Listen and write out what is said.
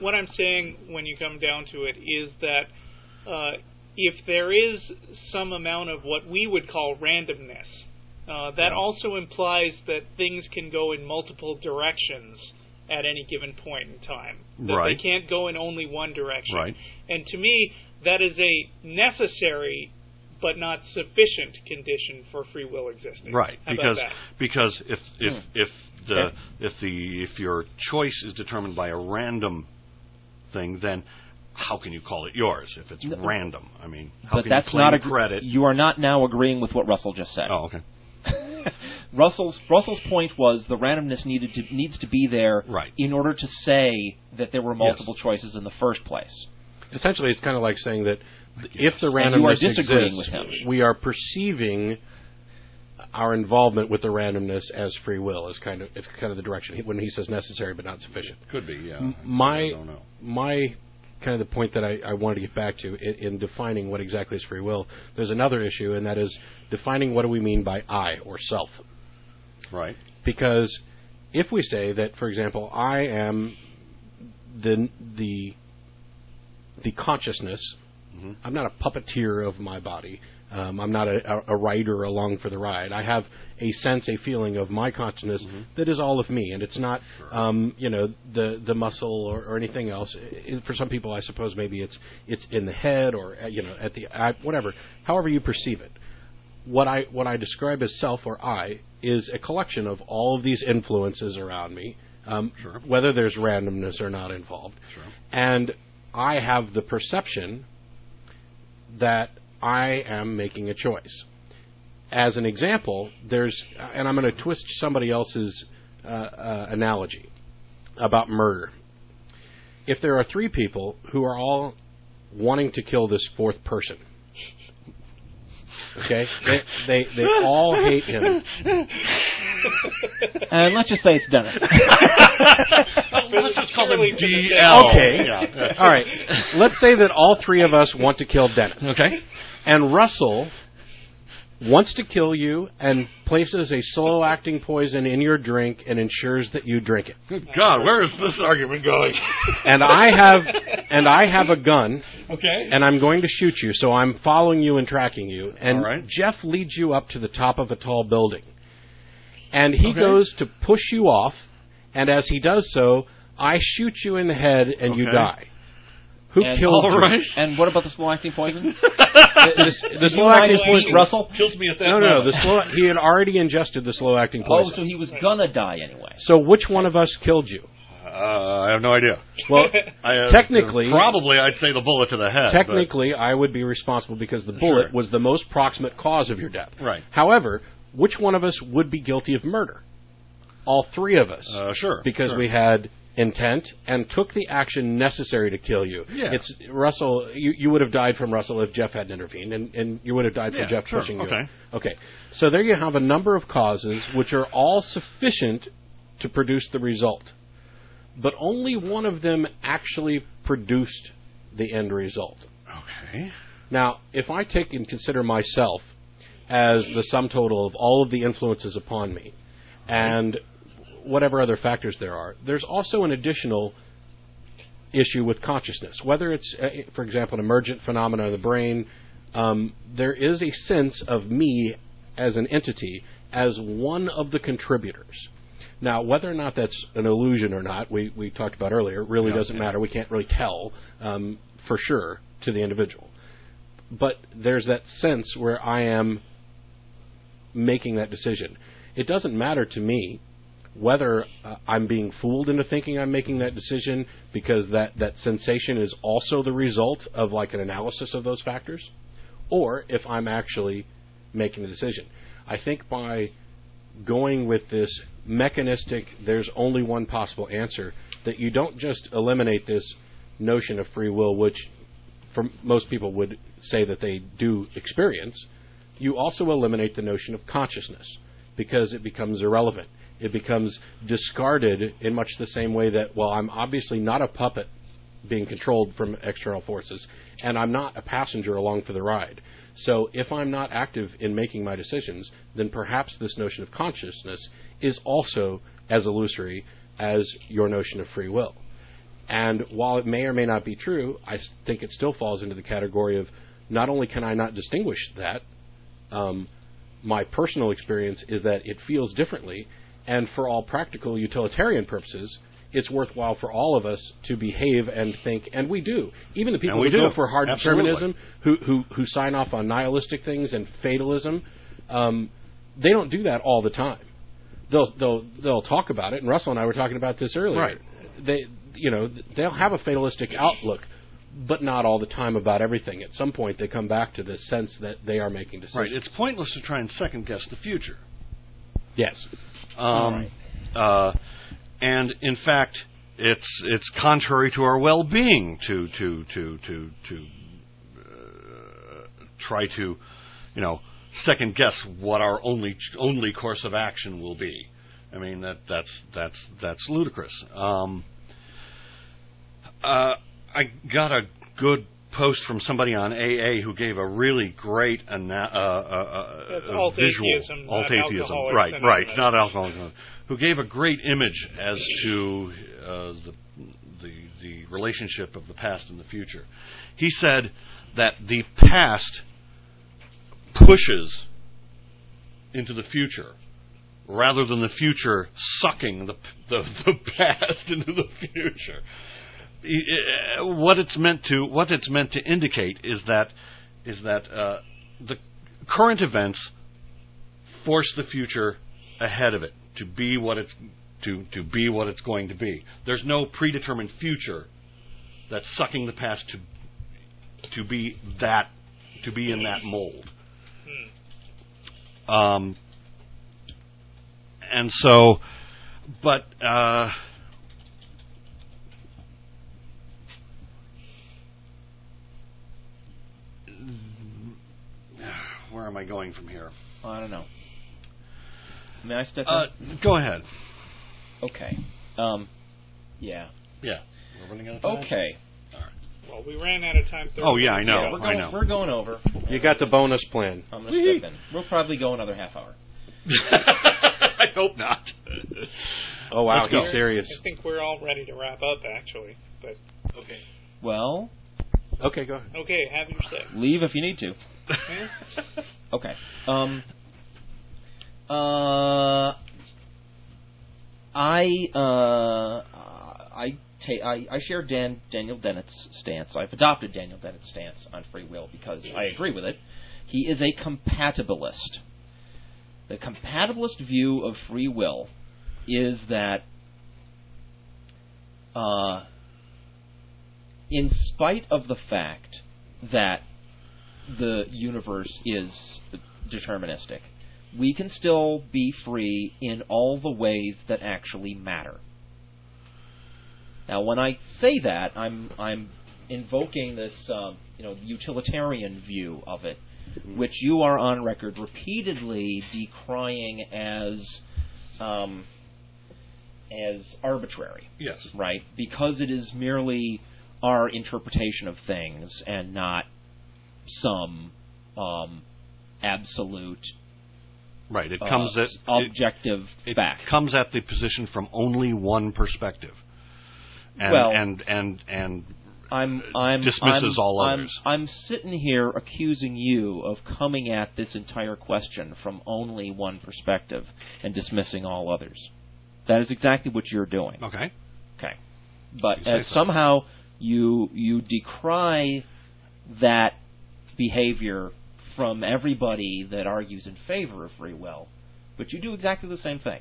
what I'm saying when you come down to it is that if there is some amount of what we would call randomness, that also implies that things can go in multiple directions at any given point in time. That they can't go in only one direction. Right. And to me, that is a necessary but not sufficient condition for free will existing. Right. How because about that? because if your choice is determined by a random thing, then how can you call it yours if it's random? I mean, how can you claim credit? You are not now agreeing with what Russell just said. Oh, okay. Russell's point was the randomness needs to be there in order to say that there were multiple choices in the first place. Essentially, it's kind of like saying that if the randomness exists, we are perceiving our involvement with the randomness as free will. It's kind of the direction when he says necessary but not sufficient. Could be, yeah. My kind of the point that I wanted to get back to in defining what exactly is free will, there's another issue, and that is defining what do we mean by I or self. Right. Because if we say that, for example, I am the consciousness, I'm not a puppeteer of my body. I'm not a rider along for the ride. I have a sense, a feeling of my consciousness that is all of me, and it's not, the muscle or anything else. For some people, I suppose maybe it's in the head or at the eye, whatever. However you perceive it. What I describe as self or I is a collection of all of these influences around me, whether there's randomness or not involved, and I have the perception that I am making a choice. As an example, and I'm going to twist somebody else's analogy about murder. If there are three people who are all wanting to kill this fourth person, okay, they all hate him. And let's just say it's Dennis. Let's just call him DL. Okay. Yeah. All right. Let's say that all three of us want to kill Dennis. Okay. And Russell wants to kill you and places a slow-acting poison in your drink and ensures that you drink it. Good God, where is this argument going? And I have a gun. Okay. And I'm going to shoot you, so I'm following you and tracking you. And all right. Jeff leads you up to the top of a tall building. And he goes to push you off, and as he does so, I shoot you in the head and you die. Who killed you? Right. And what about the slow-acting poison? the slow-acting poison, Russell? Kills me at that moment. No. He had already ingested the slow-acting poison. Oh, so he was gonna die anyway. So which one of us killed you? I have no idea. Well, technically... Probably I'd say the bullet to the head. Technically, I would be responsible because the bullet was the most proximate cause of your death. Right. However, which one of us would be guilty of murder? All three of us. Sure. Because we had intent and took the action necessary to kill you. Yeah. It's Russell. You would have died from Russell if Jeff hadn't intervened, and you would have died from Jeff pushing you. Okay. So there you have a number of causes which are all sufficient to produce the result, but only one of them actually produced the end result. Okay. Now, if I take and consider myself as the sum total of all of the influences upon me, and whatever other factors there are, there's also an additional issue with consciousness. Whether it's, for example, an emergent phenomenon of the brain, there is a sense of me as an entity as one of the contributors. Now, whether or not that's an illusion or not, we talked about earlier, it really doesn't matter. We can't really tell for sure to the individual. But there's that sense where I am making that decision. It doesn't matter to me whether I'm being fooled into thinking I'm making that decision because that sensation is also the result of like an analysis of those factors, or if I'm actually making the decision. I think by going with this mechanistic, there's only one possible answer, that you don't just eliminate this notion of free will, which for most people would say that they do experience. You also eliminate the notion of consciousness because it becomes irrelevant. It becomes discarded in much the same way that, well, I'm obviously not a puppet being controlled from external forces, and I'm not a passenger along for the ride. So if I'm not active in making my decisions, then perhaps this notion of consciousness is also as illusory as your notion of free will. And while it may or may not be true, I think it still falls into the category of not only can I not distinguish that, my personal experience is that it feels differently, and for all practical utilitarian purposes, it's worthwhile for all of us to behave and think, and we do. Even the people who go for hard determinism, who sign off on nihilistic things and fatalism, they don't do that all the time. They'll talk about it, and Russell and I were talking about this earlier. Right. They'll have a fatalistic outlook, but not all the time about everything. At some point, they come back to the sense that they are making decisions. Right. It's pointless to try and second guess the future. Yes. And in fact, it's contrary to our well-being to try to, second guess what our only course of action will be. I mean that's ludicrous. I got a good post from somebody on AA who gave a really great visual altatheism, right, not alcoholism, who gave a great image as to the relationship of the past and the future. He said that the past pushes into the future, rather than the future sucking the past into the future. What it's meant to indicate is that the current events force the future ahead of it to be what it's going to be. There's no predetermined future that's sucking the past to be in that mold. And so, but where am I going from here? I don't know. May I step in? Go ahead. Okay. Yeah. Yeah. We're running out of time? Okay. All right. Well, we ran out of time. Oh, yeah, I know. Yeah, we're going over. You got the bonus plan. I'm going to step in. We'll probably go another half hour. I hope not. Oh, wow, he's serious. I think we're all ready to wrap up, actually. But okay. Well. Okay, go ahead. Okay, have your say. Leave if you need to. Okay. I share Daniel Dennett's stance. I've adopted Daniel Dennett's stance on free will because I agree with it. He is a compatibilist. The compatibilist view of free will is that in spite of the fact that the universe is deterministic, we can still be free in all the ways that actually matter. Now, when I say that, I'm invoking this utilitarian view of it, which you are on record repeatedly decrying as arbitrary. Yes. Right? Because it is merely our interpretation of things and not some absolute right. It comes at objective fact. It comes at the position from only one perspective. And dismisses all others. I'm sitting here accusing you of coming at this entire question from only one perspective and dismissing all others. That is exactly what you're doing. Okay. Okay. But somehow you decry that behavior from everybody that argues in favor of free will, but you do exactly the same thing.